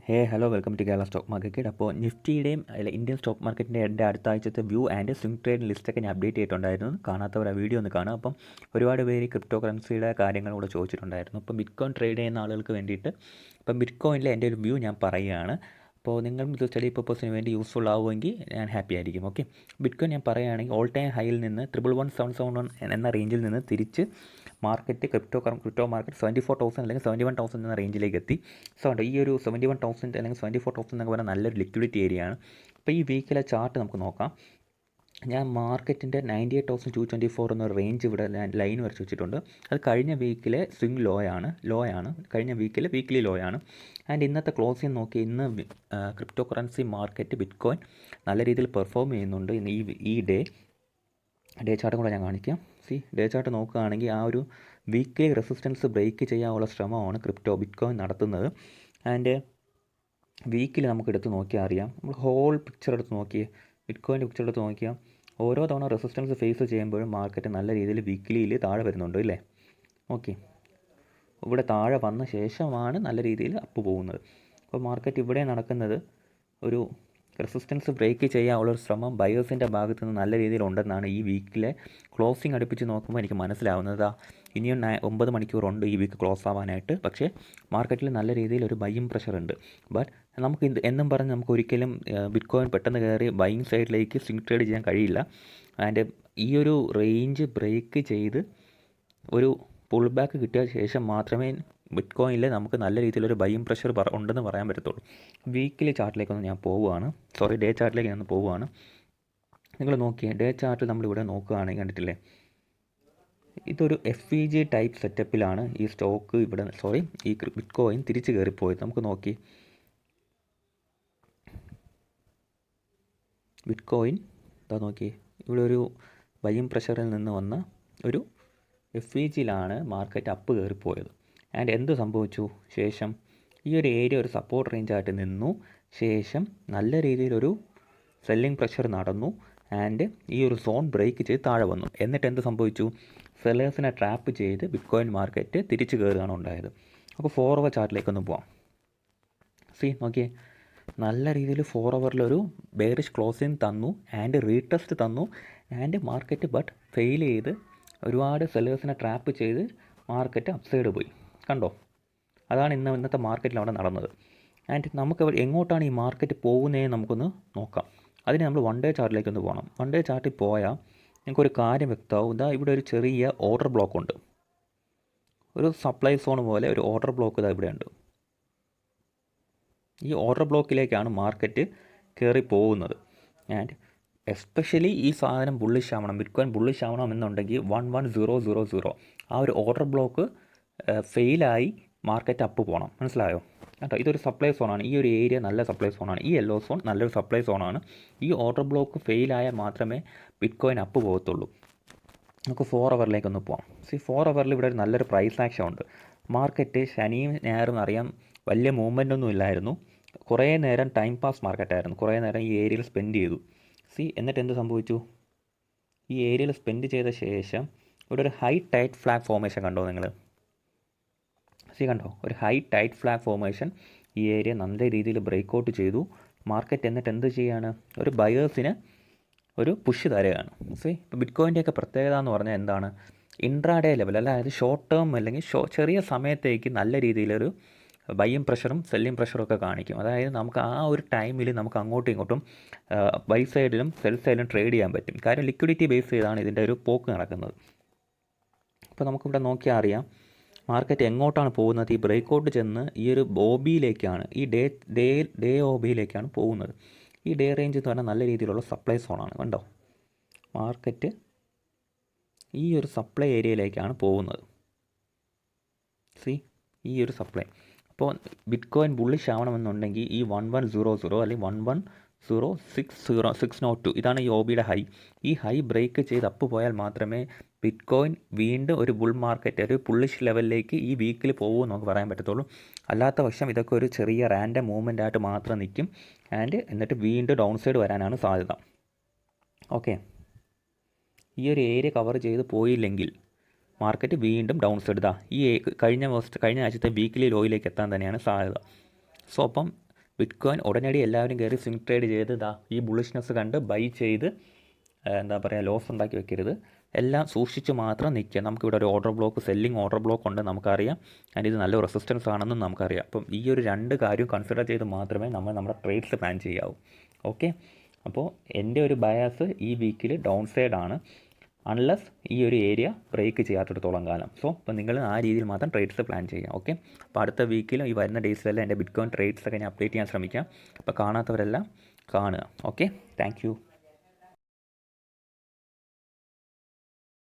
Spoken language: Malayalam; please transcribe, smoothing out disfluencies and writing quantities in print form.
Hello welcome to Kerala stock market. അപ്പോൾ നിഫ്റ്റിയുടെയും അല്ല ഇന്ത്യൻ സ്റ്റോക്ക് മാർക്കറ്റിൻ്റെ എൻ്റെ അടുത്ത ആഴ്ചത്തെ വ്യൂ ആൻഡ് സ്വിംഗ് ട്രേഡ് ലിസ്റ്റൊക്കെ ഞാൻ അപ്ഡേറ്റ് ചെയ്തിട്ടുണ്ടായിരുന്നു. കാണാത്തവർ ആ വീഡിയോ ഒന്ന് കാണുക. അപ്പം ഒരുപാട് പേര് ക്രിപ്റ്റോ കറൻസിയുടെ കാര്യങ്ങൾ കൂടെ ചോദിച്ചിട്ടുണ്ടായിരുന്നു. അപ്പം ബിറ്റ്കോയിൻ ട്രേഡ് ചെയ്യുന്ന ആളുകൾക്ക് വേണ്ടിയിട്ട് ഇപ്പം ബിറ്റ്കോയിനിലെ എൻ്റെ ഒരു വ്യൂ ഞാൻ പറയുകയാണ്. അപ്പോൾ നിങ്ങളും ഇത് സ്റ്റഡി പർപ്പസിന് വേണ്ടി യൂസ്ഫുൾ ആവുമെങ്കിൽ ഞാൻ ഹാപ്പി ആയിരിക്കും. ഓക്കെ, ബിറ്റ്കോയിൻ ഞാൻ പറയുകയാണെങ്കിൽ ഓൾ ടൈം ഹൈയിൽ നിന്ന് 111771 എന്ന റേഞ്ചിൽ നിന്ന് തിരിച്ച് മാർക്കറ്റ് ക്രിപ്റ്റോ മാർക്കറ്റ് 74,000 അല്ലെങ്കിൽ 71,000 എന്ന റേഞ്ചിലേക്ക് എത്തി. സോ ഈ ഒരു 71,000 അല്ലെങ്കിൽ 74,000 എന്നൊക്കെ പറഞ്ഞാൽ നല്ലൊരു ലിക്വിഡിറ്റി ഏരിയയാണ്. അപ്പോൾ ഈ വീക്കിലെ ചാർട്ട് നമുക്ക് നോക്കാം. ഞാൻ മാർക്കറ്റിൻ്റെ 98,224 എന്നൊരു റേഞ്ച് ഇവിടെ ഞാൻ ലൈൻ വരച്ച് വെച്ചിട്ടുണ്ട്. അത് കഴിഞ്ഞ വീക്കിലെ സ്വിംഗ് ലോ ആണ് കഴിഞ്ഞ വീക്കിലെ വീക്ക്ലി ലോ ആണ്. ആൻഡ് ഇന്നത്തെ ക്ലോസിങ് നോക്കി ഇന്ന് ക്രിപ്റ്റോ കറൻസി മാർക്കറ്റ് ബിറ്റ്കോയിൻ നല്ല രീതിയിൽ പെർഫോം ചെയ്യുന്നുണ്ട്. ഇന്ന് ഈ ഡേ ചാർട്ടും കൂടെ ഞാൻ കാണിക്കാം. ഡേ ചാർട്ട് നോക്കുകയാണെങ്കിൽ ആ ഒരു വീക്ക്ലി റെസിസ്റ്റൻസ് ബ്രേക്ക് ചെയ്യാനുള്ള ശ്രമമാണ് ബിറ്റ്കോയിൻ നടത്തുന്നത്. ആൻഡ് വീക്കിൽ നമുക്ക് എടുത്ത് നോക്കിയാൽ അറിയാം. നമ്മൾ ഹോൾ പിക്ചർ എടുത്ത് നോക്കിയേ, ബിറ്റ്കോയിൻ്റെ പിക്ചർ എടുത്ത് നോക്കിയാൽ ഓരോ തവണ റെസിസ്റ്റൻസ് ഫേസ് ചെയ്യുമ്പോഴും മാർക്കറ്റ് നല്ല രീതിയിൽ വീക്ക്ലിയിൽ താഴെ വരുന്നുണ്ട് ഇല്ലേ. ഓക്കെ, ഇവിടെ താഴെ വന്ന ശേഷമാണ് നല്ല രീതിയിൽ അപ്പ് പോകുന്നത്. അപ്പോൾ മാർക്കറ്റ് ഇവിടെ നടക്കുന്നത് ഒരു റെസിസ്റ്റൻസ് ബ്രേക്ക് ചെയ്യാനുള്ളൊരു ശ്രമം ബയേഴ്സിൻ്റെ ഭാഗത്തു നിന്ന് നല്ല രീതിയിലുണ്ടെന്നാണ് ഈ വീക്കിലെ ക്ലോസിങ് അടുപ്പിച്ച് നോക്കുമ്പോൾ എനിക്ക് മനസ്സിലാവുന്നത്. ഇനിയും 9 മണിക്കൂറുണ്ട് ഈ വീക്ക് ക്ലോസ് ആവാനായിട്ട്. പക്ഷേ മാർക്കറ്റിൽ നല്ല രീതിയിൽ ഒരു ബൈയിങ് പ്രഷർ ഉണ്ട്. ബട്ട് നമുക്ക് എന്നും പറഞ്ഞ് നമുക്ക് ഒരിക്കലും ബിറ്റ്കോയിൻ പെട്ടെന്ന് കയറി ബൈയിങ് സൈഡിലേക്ക് സ്വിംഗ് ട്രേഡ് ചെയ്യാൻ കഴിയില്ല. ആൻഡ് ഈ ഒരു റേഞ്ച് ബ്രേക്ക് ചെയ്ത് ഒരു പുൾ ബാക്ക് കിട്ടിയ ശേഷം മാത്രമേ ബിറ്റ്കോയിനിൽ നമുക്ക് നല്ല രീതിയിലൊരു ബൈയിങ് പ്രഷർ ഉണ്ടെന്ന് പറയാൻ പറ്റത്തുള്ളൂ. വീക്കിലി ചാർട്ടിലേക്കൊന്ന് ഞാൻ പോവുകയാണ്, ഡേ ചാർട്ടിലേക്ക് ഞാൻ പോവുകയാണ്. നിങ്ങൾ നോക്കിയേ, ഡേ ചാർട്ട് നമ്മളിവിടെ നോക്കുകയാണെങ്കിൽ കണ്ടിട്ടില്ലേ, ഇതൊരു FVG ടൈപ്പ് സെറ്റപ്പിലാണ് ഈ സ്റ്റോക്ക് ഈ ബിറ്റ്കോയിൻ തിരിച്ച് കയറിപ്പോയത്. നമുക്ക് നോക്കി, ബിറ്റ്കോയിൻ നോക്കി, ഇവിടെ ഒരു ബൈയിങ് പ്രഷറിൽ നിന്ന് വന്ന ഒരു FVGയിലാണ് മാർക്കറ്റ് അപ്പ് കയറിപ്പോയത്. ആൻഡ് എന്ത് സംഭവിച്ചു ശേഷം? ഈ ഒരു ഏരിയ ഒരു സപ്പോർട്ട് റേഞ്ചായിട്ട് നിന്നു. ശേഷം നല്ല രീതിയിലൊരു സെല്ലിംഗ് പ്രഷർ നടന്നു. ആൻഡ് ഈ ഒരു സോൺ ബ്രേക്ക് ചെയ്ത് താഴെ വന്നു. എന്നിട്ട് എന്ത് സംഭവിച്ചു? സെല്ലേഴ്സിനെ ട്രാപ്പ് ചെയ്ത് ബിറ്റ്കോയിൻ മാർക്കറ്റ് തിരിച്ചു കയറുകയാണ് ഉണ്ടായത്. അപ്പോൾ 4 അവർ ചാർട്ടിലേക്കൊന്ന് പോവാം. നോക്കിയേ, നല്ല രീതിയിൽ 4 അവറിലൊരു ബെയറിഷ് ക്ലോസിങ് തന്നു ആൻഡ് റീടെസ്റ്റ് തന്നു. ആൻഡ് മാർക്കറ്റ് ബട്ട് ഫെയിൽ ചെയ്ത് ഒരുപാട് സെല്ലേഴ്സിനെ ട്രാപ്പ് ചെയ്ത് മാർക്കറ്റ് അപ്സൈഡ് പോയി. കണ്ടോ? അതാണ് ഇന്നത്തെ മാർക്കറ്റിൽ അവിടെ നടന്നത്. ആൻഡ് നമുക്ക് എങ്ങോട്ടാണ് ഈ മാർക്കറ്റ് പോകുന്നതെന്ന് നമുക്കൊന്ന് നോക്കാം. അതിന് നമ്മൾ 1 ഡേ ചാർട്ടിലേക്കൊന്ന് പോകണം. 1 ഡേ ചാർട്ടിൽ പോയാൽ നിങ്ങൾക്കൊരു കാര്യം വ്യക്തമാവും. ഇവിടെ ഒരു ചെറിയ ഓർഡർ ബ്ലോക്ക് ഉണ്ട്. ഒരു സപ്ലൈ സോൺ പോലെ ഒരു ഓർഡർ ബ്ലോക്ക് ഇവിടെ ഉണ്ട്. ഈ ഓർഡർ ബ്ലോക്കിലേക്കാണ് മാർക്കറ്റ് കയറി പോകുന്നത്. ആൻഡ് എസ്പെഷ്യലി ഈ സാധനം ബുള്ളിഷ് ആവണം, ബിറ്റ്കോയിൻ ബുള്ളിഷ് ആവണം എന്നുണ്ടെങ്കിൽ 11000 ആ ഒരു ഓർഡർ ബ്ലോക്ക് ഫെയിലായി മാർക്കറ്റ് അപ്പ് പോകണം. മനസ്സിലായോ കേട്ടോ? ഇതൊരു സപ്ലൈ സോണാണ്. ഈ ഒരു ഏരിയ നല്ല സപ്ലൈ സോണാണ്. ഈ യെല്ലോ സോൺ നല്ലൊരു സപ്ലൈ സോണാണ്. ഈ ഓർഡർ ബ്ലോക്ക് ഫെയിലായാൽ മാത്രമേ ബിറ്റ്കോയിൻ അപ്പ് പോകത്തുള്ളൂ. നമുക്ക് 4 അവറിലേക്കൊന്ന് പോകാം. 4 അവറിൽ ഇവിടെ ഒരു നല്ലൊരു പ്രൈസ് ആക്ഷൻ ഉണ്ട്. മാർക്കറ്റ് ശനിയും ഞായറും അറിയാം വലിയ മൂവ്മെൻ്റ് ഒന്നും ഇല്ലായിരുന്നു. കുറേ നേരം ടൈം പാസ് മാർക്കറ്റായിരുന്നു. കുറേ നേരം ഈ ഏരിയയിൽ സ്പെൻഡ് ചെയ്തു. എന്നിട്ട് എന്ത് സംഭവിച്ചു? ഈ ഏരിയയിൽ സ്പെൻഡ് ചെയ്ത ശേഷം ഇവിടെ ഒരു ഹൈ ടൈറ്റ് ഫ്ലാഗ് ഫോർമേഷൻ കണ്ടോ നിങ്ങൾ? കണ്ടോ? ഒരു ഹൈ ടൈറ്റ് ഫ്ലാഗ് ഫോർമേഷൻ ഈ ഏരിയ നല്ല രീതിയിൽ ബ്രേക്ക് ഔട്ട് ചെയ്തു. മാർക്കറ്റ് എന്നിട്ട് എന്ത് ചെയ്യാണ്? ഒരു ബയേഴ്സിന് ഒരു പുഷ് തരുകയാണ്. ഇപ്പോൾ ബിറ്റ്കോയിൻ്റെയൊക്കെ പ്രത്യേകത എന്ന് പറഞ്ഞാൽ എന്താണ്? ഇൻട്രാഡേ ലെവൽ, അതായത് ഷോർട്ട് ടേം അല്ലെങ്കിൽ ചെറിയ സമയത്തേക്ക് നല്ല രീതിയിലൊരു ബൈയും പ്രഷറും സെല്ലിംഗ് പ്രഷറും ഒക്കെ കാണിക്കും. അതായത് നമുക്ക് ആ ഒരു ടൈമിൽ നമുക്ക് അങ്ങോട്ടും ഇങ്ങോട്ടും ബൈ സൈഡിലും സെൽ സൈഡിലും ട്രേഡ് ചെയ്യാൻ പറ്റും. കാര്യം ലിക്വിഡിറ്റി ബേസ് ചെയ്താണ് ഇതിൻ്റെ ഒരു പോക്ക് നടക്കുന്നത്. അപ്പോൾ നമുക്കിവിടെ നോക്കിയാൽ അറിയാം മാർക്കറ്റ് എങ്ങോട്ടാണ് പോകുന്നത്. ഈ ബ്രേക്ക് ഔട്ട് ചെന്ന് ഈ ഒരു OBയിലേക്കാണ്, ഈ ഡേ OBയിലേക്കാണ് പോകുന്നത്. ഈ ഡേ റേഞ്ച് എന്ന് പറഞ്ഞാൽ നല്ല രീതിയിലുള്ള സപ്ലൈ സോണാണ്. കണ്ടോ? മാർക്കറ്റ് ഈ ഒരു സപ്ലൈ ഏരിയയിലേക്കാണ് പോകുന്നത്. ഈ ഒരു സപ്ലൈ. അപ്പോൾ ബിറ്റ്കോയിൻ ബുള്ളിഷ് ആവണമെന്നുണ്ടെങ്കിൽ ഈ 1100 അല്ലെങ്കിൽ 110602 ഇതാണ് ഈ OBയുടെ ഹൈ. ഈ ഹൈ ബ്രേക്ക് ചെയ്ത് അപ്പ് പോയാൽ മാത്രമേ ബിറ്റ്കോയിൻ വീണ്ടും ഒരു ബുൾ മാർക്കറ്റ്, ഒരു ബുള്ളിഷ് ലെവലിലേക്ക് ഈ വീക്കിൽ പോകുമെന്ന് നമുക്ക് പറയാൻ പറ്റത്തുള്ളൂ. അല്ലാത്ത പക്ഷം ഇതൊക്കെ ഒരു ചെറിയ റാൻഡം മൂവ്മെൻ്റ് ആയിട്ട് മാത്രം നിൽക്കും. എന്നിട്ട് വീണ്ടും ഡൗൺ സൈഡ് വരാനാണ് സാധ്യത. ഓക്കെ, ഈ ഒരു ഏരിയ കവർ ചെയ്ത് പോയില്ലെങ്കിൽ മാർക്കറ്റ് വീണ്ടും ഡൗൺ സൈഡ് ഈ കഴിഞ്ഞ ആഴ്ചത്തെ വീക്കിലി ലോയിലേക്ക് എത്താൻ തന്നെയാണ് സാധ്യത. അപ്പം ബിറ്റ്കോയിൻ ഉടനടി എല്ലാവരും കയറി സ്വിംഗ് ട്രേഡ് ചെയ്ത് ഈ ബുള്ളിഷ്നെസ് കണ്ട് ബൈ ചെയ്ത് എന്താ പറയുക ലോസ് ഉണ്ടാക്കി വെക്കരുത്. എല്ലാം സൂക്ഷിച്ച് മാത്രം നിൽക്കുക. നമുക്കിവിടെ ഒരു order block, selling order block ഉണ്ട് നമുക്കറിയാം, ആൻഡ് ഇത് നല്ല റെസിസ്റ്റൻസ് ആണെന്നും നമുക്കറിയാം. അപ്പം ഈ ഒരു 2 കാര്യം കൺസിഡർ ചെയ്ത് മാത്രമേ നമ്മൾ നമ്മുടെ ട്രേഡ്സ് പ്ലാൻ ചെയ്യാവൂ. ഓക്കെ, അപ്പോൾ എൻ്റെ ഒരു ബയാസ് ഈ വീക്കിൽ ഡൗൺ സൈഡ് ആണ്, അൺലെസ് ഈ ഒരു ഏരിയ ബ്രേക്ക് ചെയ്യാത്തിടത്തോളം കാലം. സോ അപ്പോൾ നിങ്ങൾ ആ രീതിയിൽ മാത്രം ട്രേഡ്സ് പ്ലാൻ ചെയ്യാം. ഓക്കെ, അപ്പോൾ അടുത്ത വീക്കിലും ഈ വരുന്ന ഡേയ്സിലെല്ലാം എൻ്റെ ബിറ്റ്കോയിൻ ട്രേഡ്സൊക്കെ ഞാൻ അപ്ഡേറ്റ് ചെയ്യാൻ ശ്രമിക്കാം. അപ്പോൾ കാണാത്തവരെല്ലാം കാണുക. Okay, thank you.